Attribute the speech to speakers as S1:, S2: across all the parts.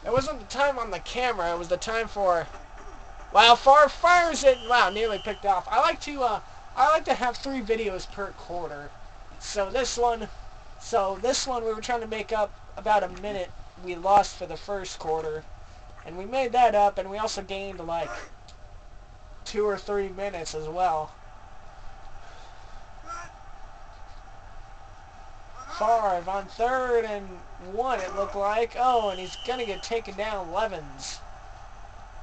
S1: It wasn't the time on the camera. It was the time for... Wow, Farve fires it. Wow, nearly picked off. I like to have 3 videos per quarter. So this one we were trying to make up about a minute we lost for the first quarter. And we made that up, and we also gained like 2 or 3 minutes as well. Farve on 3rd and 1, it looked like. Oh, and he's going to get taken down. Levens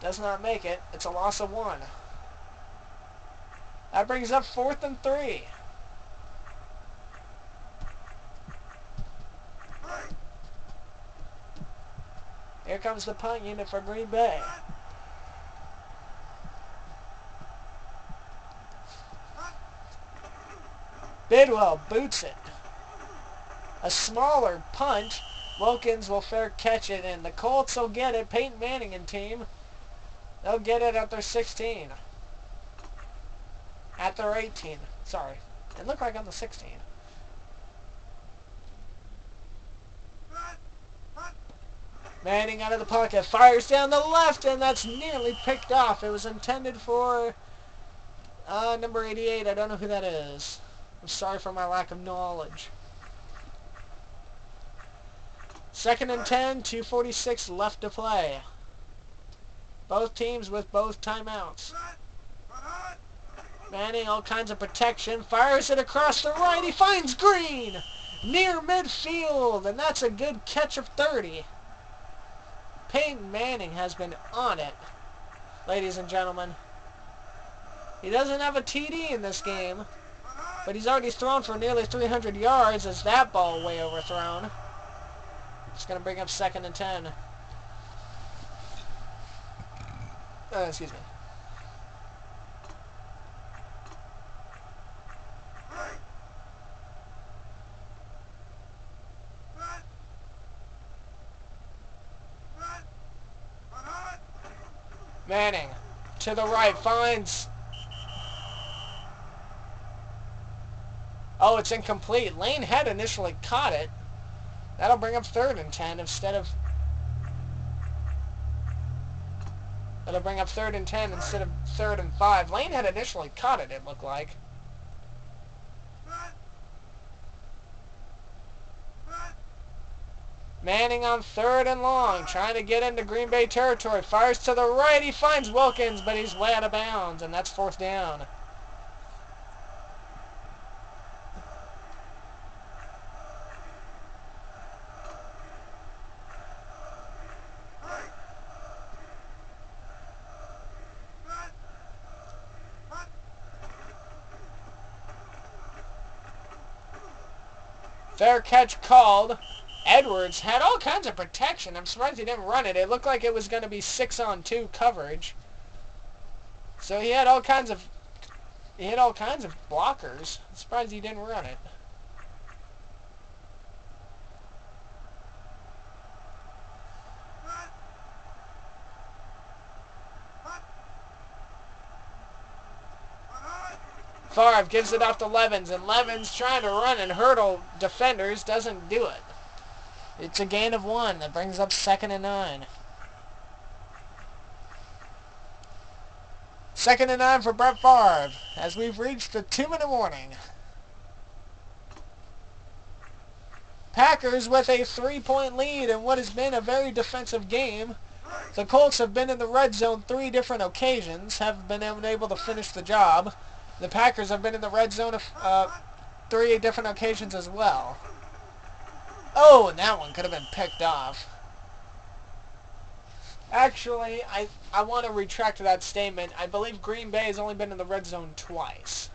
S1: does not make it. It's a loss of 1. That brings up 4th and 3. Here comes the punt unit for Green Bay. Bidwell boots it. A smaller punt. Wilkins will fair catch it, and the Colts will get it. Peyton Manning and team. They'll get it at their 16. At their 18. Sorry. It looked like on the 16. Manning out of the pocket. Fires down the left, and that's nearly picked off. It was intended for number 88. I don't know who that is. I'm sorry for my lack of knowledge. 2nd and 10, 2:46 left to play. Both teams with both timeouts. Manning, all kinds of protection, fires it across the right. He finds Green near midfield, and that's a good catch of 30. Peyton Manning has been on it, ladies and gentlemen. He doesn't have a TD in this game, but he's already thrown for nearly 300 yards as that ball way overthrown. It's going to bring up 2nd and 10. Excuse me. Manning to the right finds... Oh, it's incomplete. Lane had initially caught it. That'll bring up 3rd and 10 instead of... That'll bring up 3rd and 10 instead of 3rd and 5. Lane had initially caught it, it looked like. Manning on 3rd and long, trying to get into Green Bay territory. Fires to the right. He finds Wilkins, but he's way out of bounds, and that's 4th down. Fair catch called. Edwards had all kinds of protection. I'm surprised he didn't run it. It looked like it was going to be 6-on-2 coverage. So he had all kinds of blockers. I'm surprised he didn't run it. Farve gives it off to Levens, and Levens trying to run and hurdle defenders, doesn't do it. It's a gain of 1. That brings up 2nd and 9. 2nd and 9 for Brett Farve, as we've reached the 2-minute warning. Packers with a 3-point lead in what has been a very defensive game. The Colts have been in the red zone 3 different occasions, have been unable to finish the job. The Packers have been in the red zone 3 different occasions as well. Oh, and that one could have been picked off. Actually, I want to retract that statement. I believe Green Bay has only been in the red zone twice.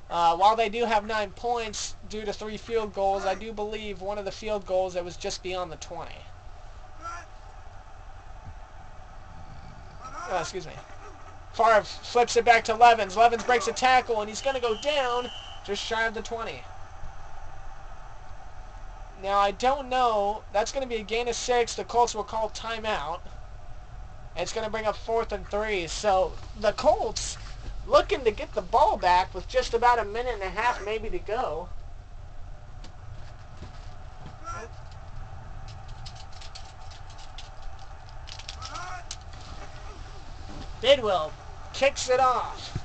S1: While they do have 9 points due to 3 field goals, I do believe one of the field goals that was just beyond the 20. Excuse me. Farve flips it back to Levens. Levens breaks a tackle, and he's going to go down just shy of the 20. Now, I don't know. That's going to be a gain of 6. The Colts will call timeout. It's going to bring up 4th and 3. So, the Colts looking to get the ball back with just about a minute and a half maybe to go. Bidwell kicks it off.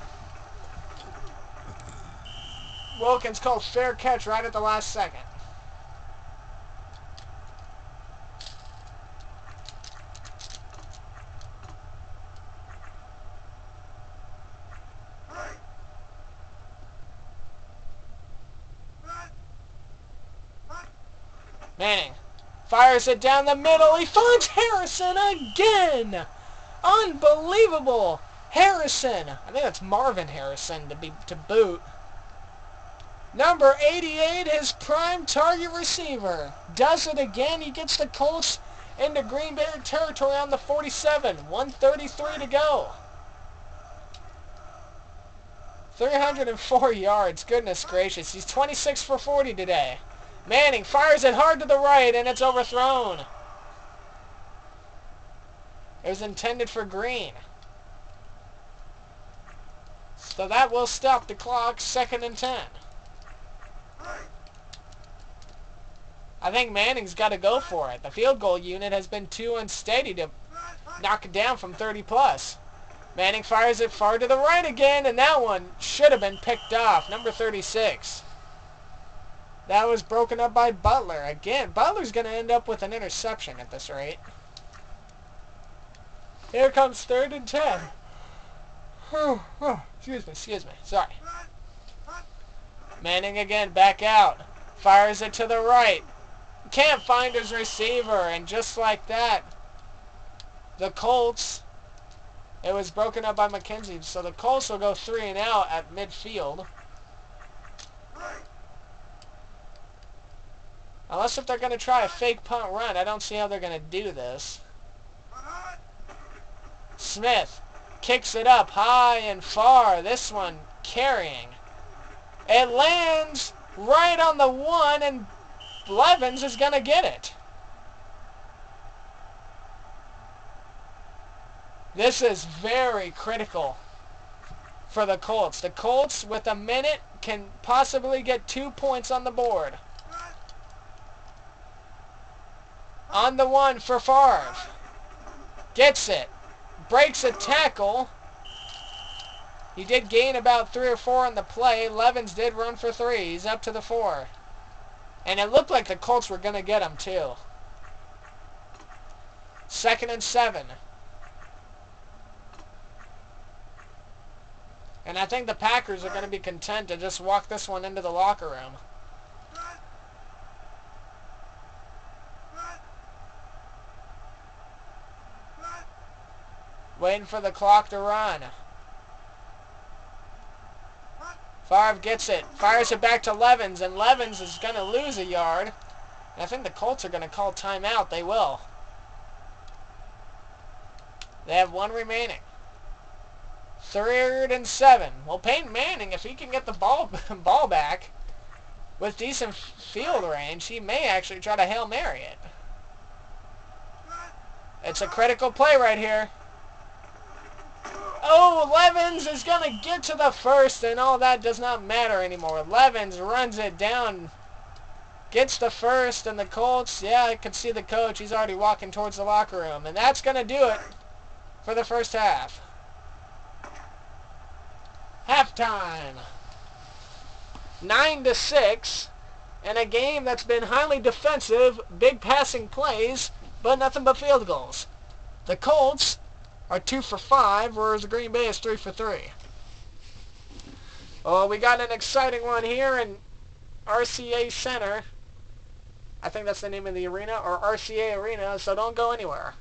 S1: Wilkins called fair catch right at the last second. Manning fires it down the middle. He finds Harrison again. Unbelievable. Harrison. I think that's Marvin Harrison to boot. Number 88, his prime target receiver. Does it again. He gets the Colts into Green Bay territory on the 47. 1:33 to go. 304 yards. Goodness gracious. He's 26 for 40 today. Manning fires it hard to the right, and it's overthrown. It was intended for Green. So that will stop the clock. 2nd and 10. I think Manning's got to go for it. The field goal unit has been too unsteady to knock it down from 30 plus. Manning fires it far to the right again, and that one should have been picked off. Number 36. That was broken up by Butler. Again, Butler's going to end up with an interception at this rate. Here comes 3rd and 10. Excuse me. Sorry. Manning again, back out. Fires it to the right. Can't find his receiver, and just like that, the Colts, it was broken up by McKenzie, so the Colts will go 3 and out at midfield. Unless if they're going to try a fake punt run, I don't see how they're going to do this. Smith kicks it up high and far. This one carrying. It lands right on the 1, and Blevins is going to get it. This is very critical for the Colts. The Colts, with a minute, can possibly get 2 points on the board. On the 1 for Farve. Gets it. Breaks a tackle. He did gain about 3 or 4 on the play. Levins did run for 3. He's up to the 4. And it looked like the Colts were going to get him too. 2nd and 7. And I think the Packers are going to be content to just walk this one into the locker room. Waiting for the clock to run. Farve gets it. Fires it back to Levins, and Levins is going to lose a yard. And I think the Colts are going to call timeout. They will. They have 1 remaining. 3rd and 7. Well, Peyton Manning, if he can get the ball back with decent field range, he may actually try to Hail Mary it. It's a critical play right here. Oh, Levins is going to get to the 1st, and all that does not matter anymore. Levins runs it down, gets the 1st, and the Colts, yeah, I could see the coach. He's already walking towards the locker room, and that's going to do it for the first half. Halftime. 9-6, and a game that's been highly defensive, big passing plays, but nothing but field goals. The Colts are 2 for 5, whereas the Green Bay is 3 for 3. Oh, we got an exciting one here in RCA Center. I think that's the name of the arena, or RCA Arena, so don't go anywhere.